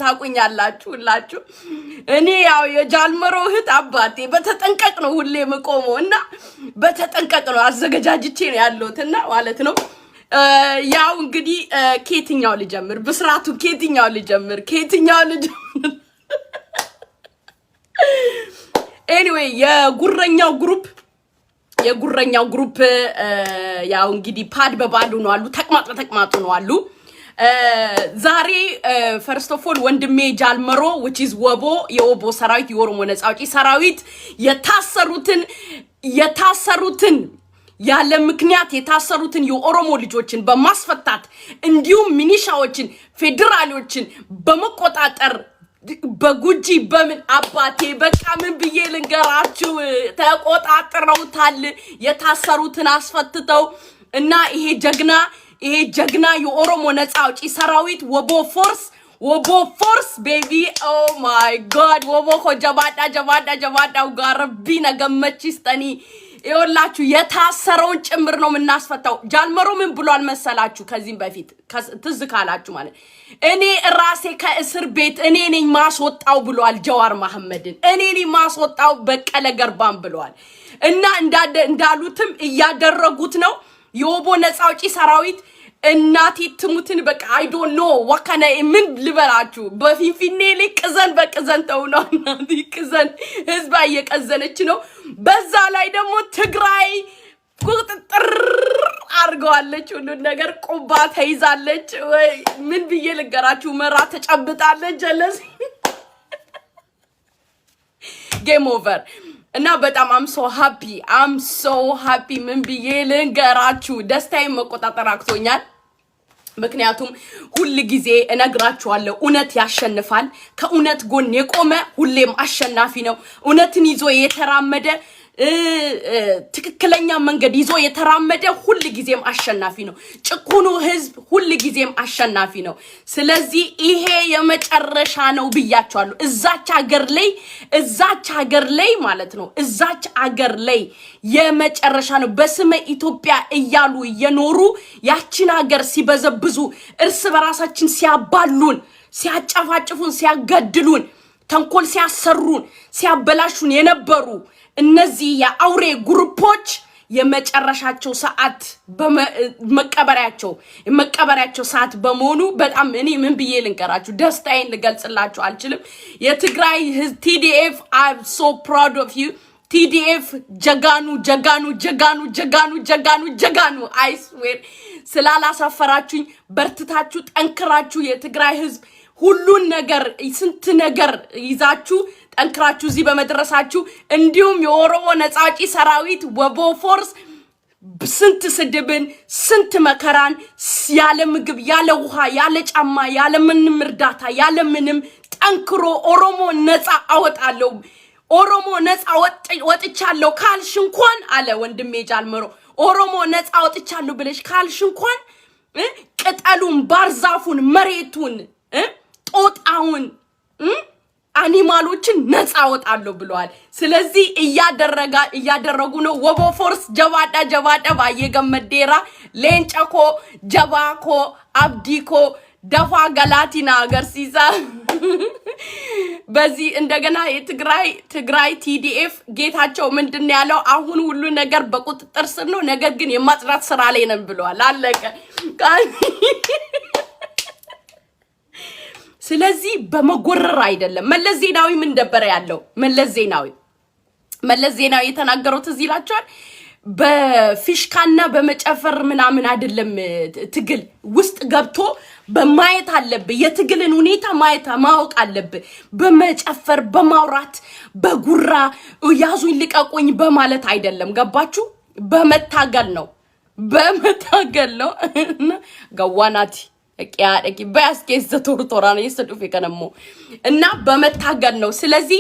ታቁኛላችሁ እኔ ያው የጃልመሮ እህት አባቴ በተጠንቀቅ ነው ሁሌ መቆመው እና በተጠንቀቅ ነው አዘገጃጅቼ ነው ያለውትና ማለት ነው ያው እንግዲህ ከየትኛው ልጀምር ብስራቱ ከየትኛው ልጀምር anyway የጉረኛው ግሩፕ ያው እንግዲህ ፓድ በባዶ ነው አሉ ተቅማጥ ነው አሉ ዛሬ first of all ወንድሜ ጃልመሮ which is ወቦ የወቦ ሰራዊት የኦሮሞ ነፃ አውጪ ሰራዊት የታሰሩትን ያለ ምክንያት የታሰሩትን የኦሮሞ ልጆችን በማስፈታት እንዲሁም ሚኒሻዎችን ፌደራሎችን በመቆጣጠር በጉጂ በምን አባቴ በቃ ምን ብዬ ልንገራችሁ ተቆጣጥረውታል የታሰሩትን አስፈትተው እና ይሄ ጀግና የኦሮሞ ነፃ አውጪ ሰራዊት ወቦ ፎርስ ቤቢ ኦ ማይ ጋድ ወቦ ጀባዳ ጋርቢ ነገመችስተኒ ይወላችሁ የታሰረውን ጭምር ነው ምናስፈታው ጃልመሮ ምን ብሏል መሰላችሁ ከዚህም በፊት ትዝካላችሁ ማለት እኔ ራሴ ከእስር ቤት እኔ ነኝ ማስወጣው ብሏል ጀዋር መሐመድን እኔ ነኝ ማስወጣው በቀለ ገርባን ብሏል እና እንዳሉትም እያደረጉት ነው የወቦ ነፃ አውጪ ሰራዊት እናቲ ትሙትን በቃ I don't know ወከነ ምን ልበላችሁ በፊንፊኔ ለቅዘን በቅዘን ተውና እናቲ ቅዘን ህዝባ እየቀዘነች ነው በዛ ላይ ደግሞ ትግራይ ቁጥጥር አርጋለች ሁሉ ነገር ቁባ ተይዛለች ወይ ምን ብዬ ልገራችሁ መራ ተጨብጣለች ጀለስ game over እና በጣም I'm so happy ምን ብዬ ልንገራችሁ ደስታዬ መቆጣጠር አክቶኛል ምክንያቱም ሁሉ ጊዜ እነግራችኋለሁ እውነት ያሸንፋል ከእውነት ጎን የቆመ ሁሌም አሸናፊ ነው እውነትን ይዞ የተራመደ ትክክለኛ መንገድ ይዞ የተራመደ ሁሉ ጊዜም አሸናፊ ነው ጭቁኑ ህዝብ ሁሉ ጊዜም አሸናፊ ነው ስለዚህ ይሄ የመጨረሻ ነው ብያችኋለሁ እዛች ሀገር ላይ ማለት ነው እዛች ሀገር ላይ የመጨረሻ ነው በስመ ኢትዮጵያ እያሉ የኖሩ ያቺን ሀገር ሲበዘብዙ እርስ በራሳችን ሲያባሉን ሲያጫፋጭፉን ሲያገድሉን ተንኮል ሲያሰሩን ሲያበላሹን የነበሩ እነዚህ የአውሬ ግሩፖች የመጨረሻቸው ሰዓት መቀበሪያቸው ሰዓት በመሆኑ በጣም እኔ ምን ብዬ ልንገራችሁ ደስታዬን ልገልጽላችሁ አልችልም የትግራይ TDF I'm so proud of you TDF ጀጋኑ I swear ስላላሳፈራችሁኝ በርትታችሁ ጠንክራችሁ የትግራይ ህዝብ ሁሉን ነገር ስንት ነገር ይዛችሁ ጠንክራችሁ እዚህ በመድረሳችሁ እንዲሁም የኦሮሞ ነፃ አውጪ ሰራዊት ወቦ ፎርስ ስንት ስድብን ስንት መከራን ያለ ምግብ ያለ ውሃ ያለ ጫማ ያለ ምንም እርዳታ ያለ ምንም ጠንክሮ ኦሮሞ ነፃ አወጣለሁ ኦሮሞ ነፃ ወጥቻለሁ ካልሽ እንኳን አለ ወንድሜ ጃልመሮ ኦሮሞ ነፃ ወጥቻለሁ ብለሽ ካልሽ እንኳን ቅጠሉን ባርዛፉን መሬቱን ጦጣውን አኒማሎችን ነፃ አወጣለሁ ብለዋል ስለዚህ እያደረጉ ነው ወቦ ፎርስ ጀባዳ ባየገመዴራ ሌንጨኮ ጀባኮ አብዲኮ ደፋ ገላቲና ገርሲሳ በዚህ እንደገና የትግራይ TDF ጌታቸው ምንድነው ያለው አሁን ሁሉ ነገር በቁጥጥር ስር ነው ነገር ግን የማጽዳት ስራ ላይ ነን ብለዋል አለቀ ስለዚህ በመጎረር አይደለም መለስ ዜናዊ ምን ደበረ ያለው መለስ ዜናዊ የተናገሩት እዚህ ይላቸዋል በፊሽካና በመጨፈር ምናምን አይደለም ትግል ውስጥ ገብቶ በማየት አለበት የትግልን ሁኔታ ማወቅ አለበት በመጨፈር በማውራት በጉራ ያዙኝ ልቀቁኝ በማለት አይደለም ገባችሁ በመታገል ነው ገዋናቲ እቂያደቂ በያስኬስ ተቶርቶራ ነው የሰዱፍ የከነሞ እና በመታገል ነው ስለዚህ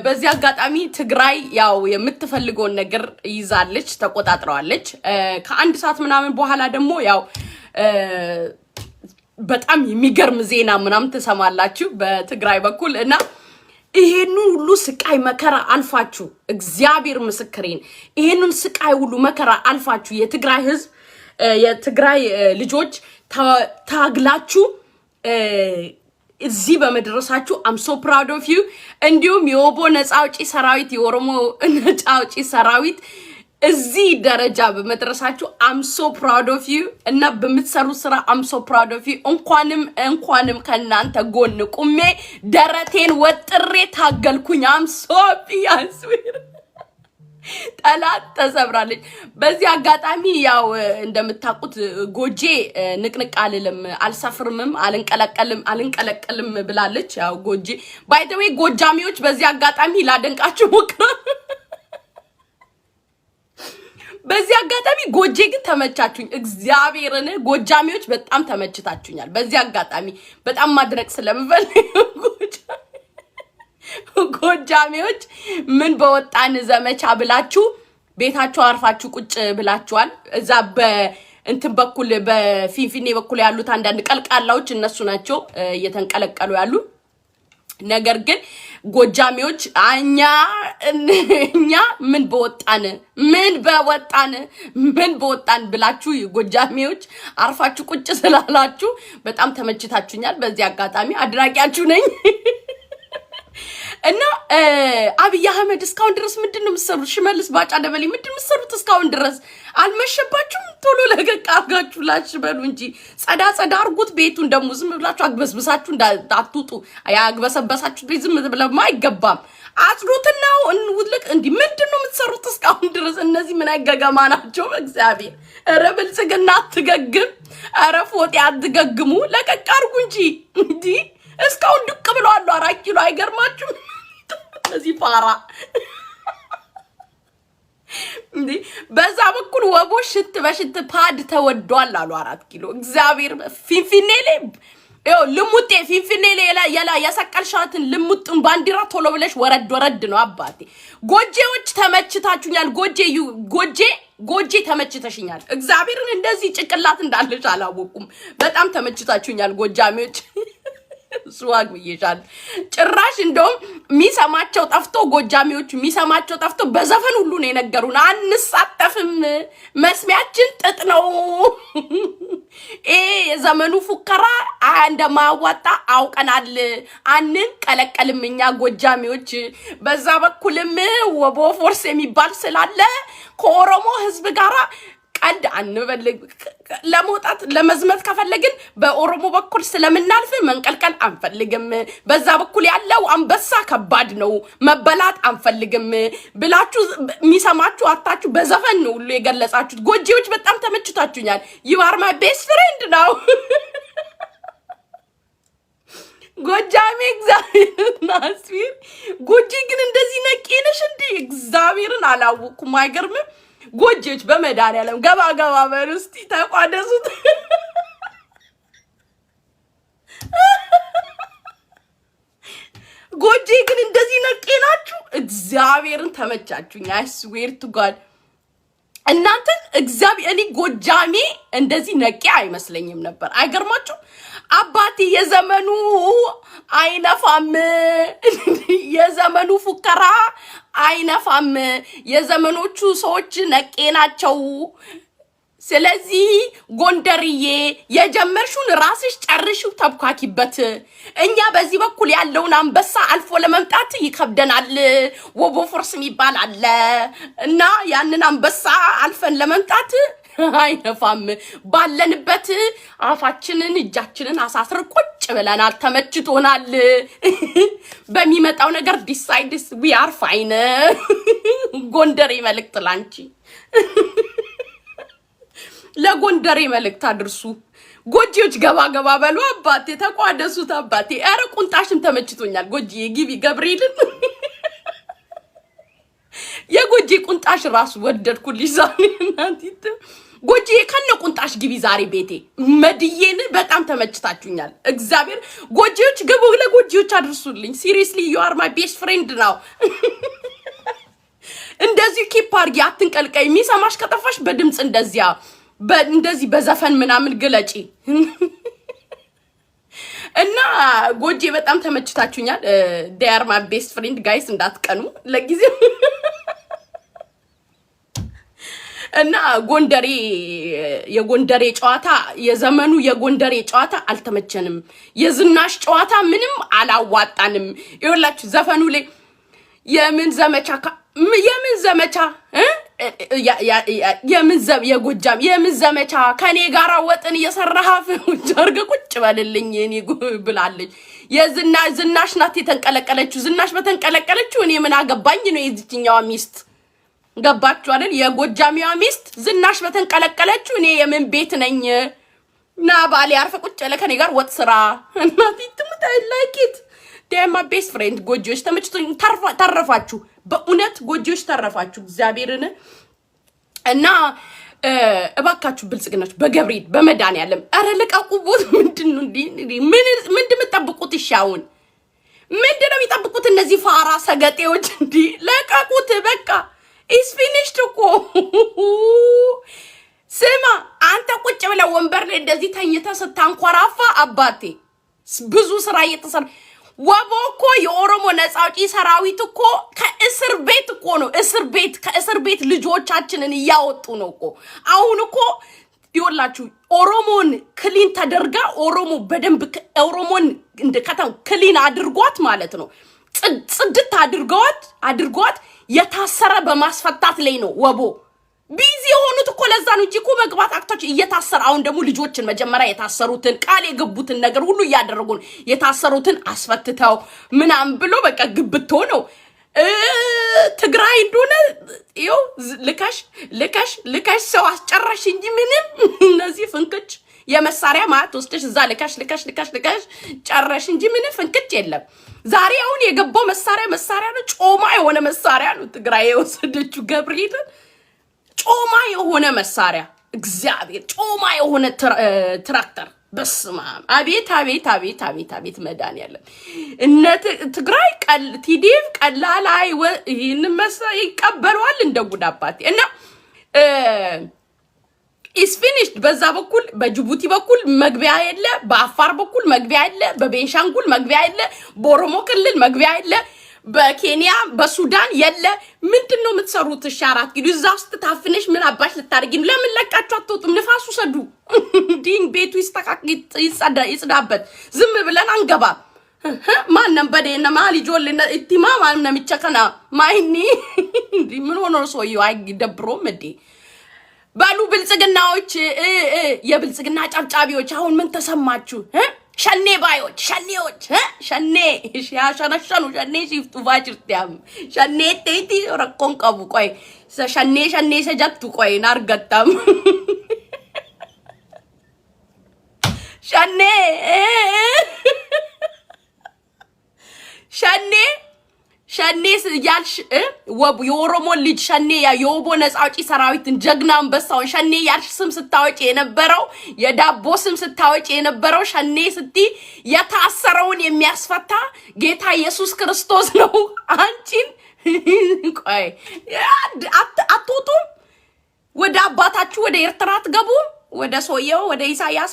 በዚህ አጋጣሚ ትግራይ ያው የምትፈልገው ነገር ይዛለች ተቆጣጥራለች ከአንድ ሰዓት ምናምን በኋላ ደግሞ ያው በጣም የሚገርም ዜና ምናምን ተሰማላችሁ በትግራይ በኩል እና ይሄን ሁሉ ስቃይ መከራ አልፋችሁ እግዚአብሔር ምስክሬን ይሄንን ስቃይ ሁሉ መከራ አልፋችሁ የትግራይ ህዝብ የትግራይ ልጆች ታግላችሁ እዚህ በመድረሳችሁ I'm so proud of you እንዲሁም የኦቦ ነፃ አውጪ ሰራዊት የኦሮሞ ነፃ አውጪ ሰራዊት እዚህ ደረጃ በመድረሳችሁ I'm so proud of you እና በምትሰሩ ስራ I'm so proud of you እንኳንም ከናንተ ጎን ቁሜ ደረቴን ወጥሬ ታገልኩኝ I'm so happy I swear ጠላት ተሰብራለች በዚህ አጋጣሚ ያው እንደምታውቁት ጎጄ ንቅንቅ አልልም አልሰፍርምም አልንቀለቀልም ብላለች ያው ጎጄ ባይ ዘ ዌይ ጎጃሚዎች በዚህ አጋጣሚ ላደንቃችሁ ሞክራ በዚህ አጋጣሚ ጎጄ ግን ተመቻችሁኝ እግዚአብሔርን ጎጃሚዎች በጣም ተመችታችሁኛል በዚህ አጋጣሚ በጣም ማድረግ ስለምፈልግ ጎጃሚዎች ምን በወጣን ዘመቻ ብላችሁ ቤታችሁ አርፋችሁ ቁጭ ብላችኋል እዛ በእንትን በኩል በፊንፊኔ በኩል ያሉት አንዳንድ ቀልቃላዎች እነሱ ናቸው እየተንቀለቀሉ ያሉ ነገር ግን ጎጃሚዎች እኛ ምን በወጣን ብላችሁ ጎጃሚዎች አርፋችሁ ቁጭ ስላላችሁ በጣም ተመችታችሁኛል በዚህ አጋጣሚ አድራቂያችሁ ነኝ እና አብይ አህመድ እስካሁን ድረስ ምንድነው የምትሰሩት ሽመልስ ባጫ ደበሌ ምንድነው የምትሰሩት እስካሁን ድረስ አልመሸባችሁም ቶሎ ለቀቅ አርጋችሁ ላሽ በሉ እንጂ ጸዳ አርጉት ቤቱን ደሞ ዝም ብላችሁ አግበስብሳችሁ እንዳትጡ ያግበሰበሳችሁ ቤት ዝም ብለማ አይገባም አጽዱትና እንውልቅ እንዲ ምንድነው የምትሰሩት እስካሁን ድረስ እነዚህ ምን አይገገማ ናቸው እግዚአብሔር ኧረ ብልጽግና አትገግም ኧረ ፎጤ አትገግሙ ለቀቅ አርጉ እንጂ እስካሁን ድቅ ብለዋል 4 ኪሎ አይገርማችሁም እዚህ ፋራ እንዴ በዛ በኩል ወቦ በሽት ፓድ ተወዷል አሉ 4 ኪሎ እግዚአብሔር ፊንፊኔ ላይ ልሙጤ ፊንፊኔ ላይ ያሰቀልሻትን ልሙጥን ባንዲራ ቶሎ ብለሽ ወረድ ነው አባቴ ጎጄዎች ተመችታችሁኛል ጎጄ ተመችተሽኛል እግዚአብሔርን እንደዚህ ጭቅላት እንዳለሽ አላወቁም በጣም ተመችታችሁኛል ጎጃሚዎች ስዋግ ይይዛል ጭራሽ እንደውም ሚሰማቸው ጠፍቶ ጎጃሚዎች ሚሰማቸው ጠፍቶ በዘፈን ሁሉ ነው የነገሩን አንሳተፍም መስሚያችን ጥጥ ነው የዘመኑ ፉከራ እንደማያዋጣ አውቀናል አንንቀለቀልምኛ ጎጃሚዎች በዛ በኩልም ወቦ ፎርስ የሚባል ስላለ ከኦሮሞ ህዝብ ጋራ ቀድ አንበልግ ለሞጣት ለመዝመት ከፈለግን በኦሮሞ በኩል ስለምናልፍ መንቀልቀል አንፈልግም በዛ በኩል ያለው አንበሳ ከባድ ነው መበላት አንፈልግም ብላችሁ ሚሰማችሁ አጣችሁ በዘፈን ነው ሁሉ የገለጻችሁት ጎጄዎች በጣም ተመችታችሁኛል you are my best friend now ጎጃሜ እግዚአብሔር ናስፊር ጎጄ ግን እንደዚህ ነቄነሽ እንዴ እግዚአብሔርን አላወኩም አይገርምም ጎጄዎች በመዳሪያለም ገባ በርስቲ ተቋደሱት ጎጄ ግን እንደዚህ ነቄናችሁ እግዚአብሔርን ተመቻችሁኝ I swear to God እናንተ እግዚአብሔር እኔ ጎጃሜ እንደዚህ ነቄ አይመስለኝም ነበር አይገርማችሁ አባቴ የዘመኑ አይነፋም የዘመኑ ፉከራ አይነፋም የዘመኖቹ ሰዎች ነቄ ናቸው ስለዚህ ጎንደርዬ የጀመርሹን ራስሽ ጨርሽው ተብካኪበት እኛ በዚህ በኩል ያለውን አንበሳ አልፎ ለመምጣት ይከብደናል ወቦ ፎርስ የሚባል አለ እና ያንን አንበሳ አልፈን ለመምጣት አይነፋም ባለንበት አፋችንን እጃችንን አሳስር ቁጭ ብለናል ተመችቶናል በሚመጣው ነገር ዲሳይድስ we are fine ጎንደሬ መልእክት ላንቺ ለጎንደሬ መልእክት አድርሱ ጎጄዎች ገባ በሉ አባቴ ተቋደሱት አባቴ አረ ቁንጣሽም ተመችቶኛል ጎጄ ግቢ ገብርኤልን የጎጄ ቁንጣሽ ራሱ ወደድኩልሽ ዛሬ እናንተ ጎጄ ከነ ቁንጣሽ ግቢ ዛሬ ቤቴ መድዬን በጣም ተመችታችሁኛል እግዚአብሔር ጎጄዎች ገቡ ለጎጄዎች አድርሱልኝ seriously you are my best friend now እንደዚህ ኪፕ አርጊ አትንቀልቀይ ሚሰማሽ ከጠፋሽ በድምጽ እንደዚህ በዘፈን ምናምን ግለጪ እና ጎጄ በጣም ተመችታችሁኛል they are my best friend guys እንዳትቀኑ ለጊዜው እና ጎንደሬ የጎንደሬ ጨዋታ የዘመኑ የጎንደሬ ጨዋታ አልተመቸንም። የዝናሽ ጨዋታ ምንም አላዋጣንም። ይኸውላችሁ ዘፈኑ ላይ የምን ዘመቻ የጎጃም የምን ዘመቻ ከኔ ጋር ወጥን እየሰራህ ጀርገ ቁጭ በልልኝ እኔ ብላለች። ዝናሽ ናት የተንቀለቀለችው። ዝናሽ በተንቀለቀለችው እኔ ምን አገባኝ ነው የዚህኛዋ ሚስት። ገባችሁ አይደል? የጎጃሚዋ ሚስት ዝናሽ በተንቀለቀለችው እኔ የምን ቤት ነኝ? ና ባሌ አርፈ ቁጭ ያለ ከኔ ጋር ወጥ ስራ። እናት ይትምታ ላይኪት ዴማ ቤስት ፍሬንድ ጎጆች ተመችቶኝ ተረፋችሁ። በእውነት ጎጆች ተረፋችሁ እግዚአብሔርን እና እባካችሁ ብልጽግናችሁ በገብርኤል በመድኃኒዓለም ኧረ ልቀቁት። ምንድነው ምንድን የምትጠብቁት? ይሻውን ምንድነው የሚጠብቁት እነዚህ ፋራ ሰገጤዎች? ለቀቁት በቃ። ኢስ ፊኒሽድ እኮ። ስማ አንተ ቁጭ ብለህ ወንበር ላይ እንደዚህ ተኝተህ ስታንኮራፋ አባቴ ብዙ ስራ እየተሰራ ወቦ እኮ የኦሮሞ ነፃ አውጪ ሰራዊት እኮ ከእስር ቤት እኮ ነው ከእስር ቤት ልጆቻችንን እያወጡ ነው እኮ። አሁን እኮ ይወላችሁ ኦሮሞን ክሊን ተደርጋ ኦሮሞ በደንብ ኦሮሞን እንደከታው ክሊን አድርጓት ማለት ነው። ጽድት አድርጓት የታሰረ በማስፈታት ላይ ነው ወቦ ቢዚ የሆኑት እኮ። ለዛ ነው እንጂ እኮ መግባት አክቶች እየታሰረ አሁን ደግሞ ልጆችን መጀመሪያ የታሰሩትን ቃል የገቡትን ነገር ሁሉ እያደረጉ ነው። የታሰሩትን አስፈትተው ምናምን ብሎ በቃ ግብቶ ነው። ትግራይ እንደሆነ ይኸው ልካሽ ሰው አስጨራሽ እንጂ ምንም እነዚህ ፍንክች የመሳሪያ ማለት ወስደሽ እዛ ልካሽ ጨረሽ እንጂ ምንም ፍንክች የለም። ዛሬ አሁን የገባው መሳሪያ ነው። ጮማ የሆነ መሳሪያ ነው ትግራይ የወሰደችው ገብርኤልን ጮማ የሆነ መሳሪያ እግዚአብሔር ጮማ የሆነ ትራክተር በስማ አቤት መድኃኒዓለም እነ ትግራይ ቲዲፍ ቀላላይ ይህን ይቀበለዋል እንደ ጉድ አባቴ። እና ኢስ ፊኒሽድ። በዛ በኩል በጅቡቲ በኩል መግቢያ የለ፣ በአፋር በኩል መግቢያ የለ፣ በቤንሻንጉል መግቢያ የለ፣ በኦሮሞ ክልል መግቢያ የለ፣ በኬንያ በሱዳን የለ። ምንድነው የምትሰሩት? ሻራት ኪሎ እዛ ውስጥ ታፍነሽ ምን አባሽ ልታርጊ? ለምን ለቃችሁ አትወጡም? ንፋሱ ሰዱ ዲን ቤቱ ይጽዳበት። ዝም ብለን አንገባ። ማንም በደና ማሊ ጆልና ኢቲማ ማንም የሚቸከና ማይኒ ምን ሆኖ ሰውየው አይደብሮም እንዴ? ባሉ ብልጽግናዎች የብልጽግና ጨብጫቢዎች አሁን ምን ተሰማችሁ? ሸኔ ባዮች ሸኔ ያሸነሸኑ ሸኔ ሲፍቱ ቫጅርቲያም ሸኔ ቴቲ ረኮን ቀቡ ቆይ ሸኔ ሰጀቱ ቆይ ናርገጣም ሸኔ ያልሽ የኦሮሞ ልጅ ሸኔ የኦቦ ነፃ አውጪ ሰራዊትን ጀግና አንበሳውን ሸኔ ያልሽ ስም ስታወጪ የነበረው የዳቦ ስም ስታወጪ የነበረው ሸኔ ስቲ የታሰረውን የሚያስፈታ ጌታ ኢየሱስ ክርስቶስ ነው። አንቺን ቆይ አትወጡም? ወደ አባታችሁ ወደ ኤርትራ አትገቡም? ወደ ሶየው ወደ ኢሳያስ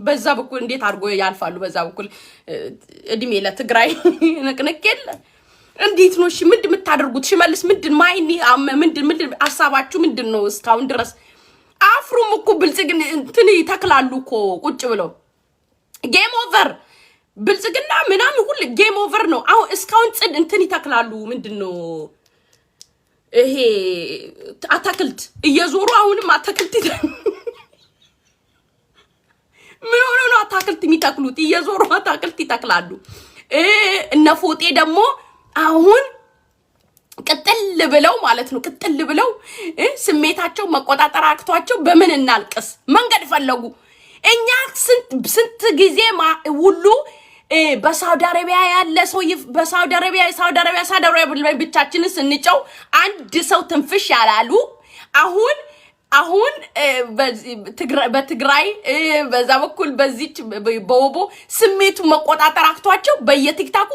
በዛ በኩል እንዴት አድርጎ ያልፋሉ? በዛ በኩል እድሜ ለትግራይ ንቅንቅ የለ። እንዴት ነው? እሺ ምንድን የምታደርጉት? ሽመልስ ምንድን ማይኒ ምንድን ሐሳባችሁ ምንድን ነው? እስካሁን ድረስ አፍሩም እኮ ብልጽግና እንትን ይተክላሉ እኮ ቁጭ ብለው ጌም ኦቨር ብልጽግና ምናምን ሁሉ ጌም ኦቨር ነው። አሁን እስካሁን ጽድ እንትን ይተክላሉ። ምንድን ነው ይሄ አታክልት እየዞሩ አሁንም አታክልት ምን ሆኖ ነው አታክልት የሚተክሉት? እየዞሩ አታክልት ይተክላሉ። እነ ፎጤ ደግሞ አሁን ቅጥል ብለው ማለት ነው ቅጥል ብለው ስሜታቸው መቆጣጠር አቅቷቸው በምን እናልቅስ መንገድ ፈለጉ። እኛ ስንት ጊዜ ሁሉ በሳውዲ አረቢያ ያለ ሰው በሳውዲ አረቢያ ብቻችንን ስንጨው አንድ ሰው ትንፍሽ ያላሉ አሁን በትግራይ በዛ በኩል በዚች በወቦ ስሜቱ መቆጣጠር አቅቷቸው በየቲክታኩ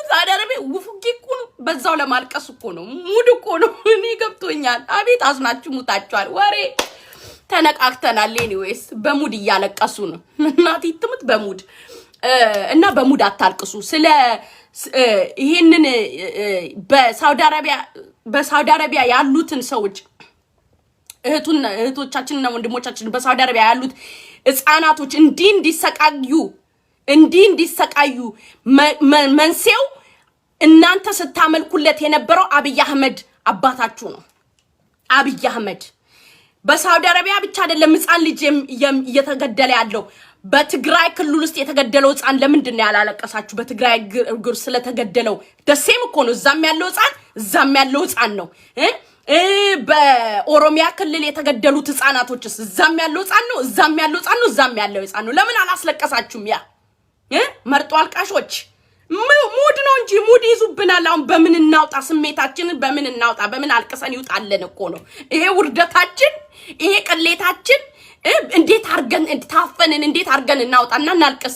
ሳውዲ አረቢያ ውፉጊ እኮ ነው። በዛው ለማልቀስ እኮ ነው። ሙድ እኮ ነው። እኔ ገብቶኛል። አቤት አዝናችሁ ሙታችኋል። ወሬ ተነቃቅተናል። ኤኒዌይስ በሙድ እያለቀሱ ነው። እናት ይትምት በሙድ እና በሙድ አታልቅሱ። ይሄንን በሳውዲ አረቢያ ያሉትን ሰዎች እህቶቻችንና ወንድሞቻችን በሳውዲ አረቢያ ያሉት ህፃናቶች እንዲሰቃዩ መንሴው እናንተ ስታመልኩለት የነበረው አብይ አህመድ አባታችሁ ነው። አብይ አህመድ በሳውዲ አረቢያ ብቻ አይደለም ህፃን ልጅ እየተገደለ ያለው በትግራይ ክልል ውስጥ የተገደለው ህፃን ለምንድን ነው ያላለቀሳችሁ? በትግራይ ግር ስለተገደለው ደሴም እኮ ነው። እዛም ያለው ህፃን ነው። በኦሮሚያ ክልል የተገደሉት ህፃናቶችስ እዛም ያለው ህፃን ነው። እዛም ያለው ህፃን ነው። ለምን አላስለቀሳችሁም? ያ መርጦ አልቃሾች ሙድ ነው እንጂ ሙድ ይዙብናል። አሁን በምን እናውጣ? ስሜታችንን በምን እናውጣ? በምን አልቀሰን ይውጣልን እኮ ነው። ይሄ ውርደታችን፣ ይሄ ቅሌታችን እንዴት አርገን ታፈንን እንዴት አርገን እናውጣና እናልቀስ?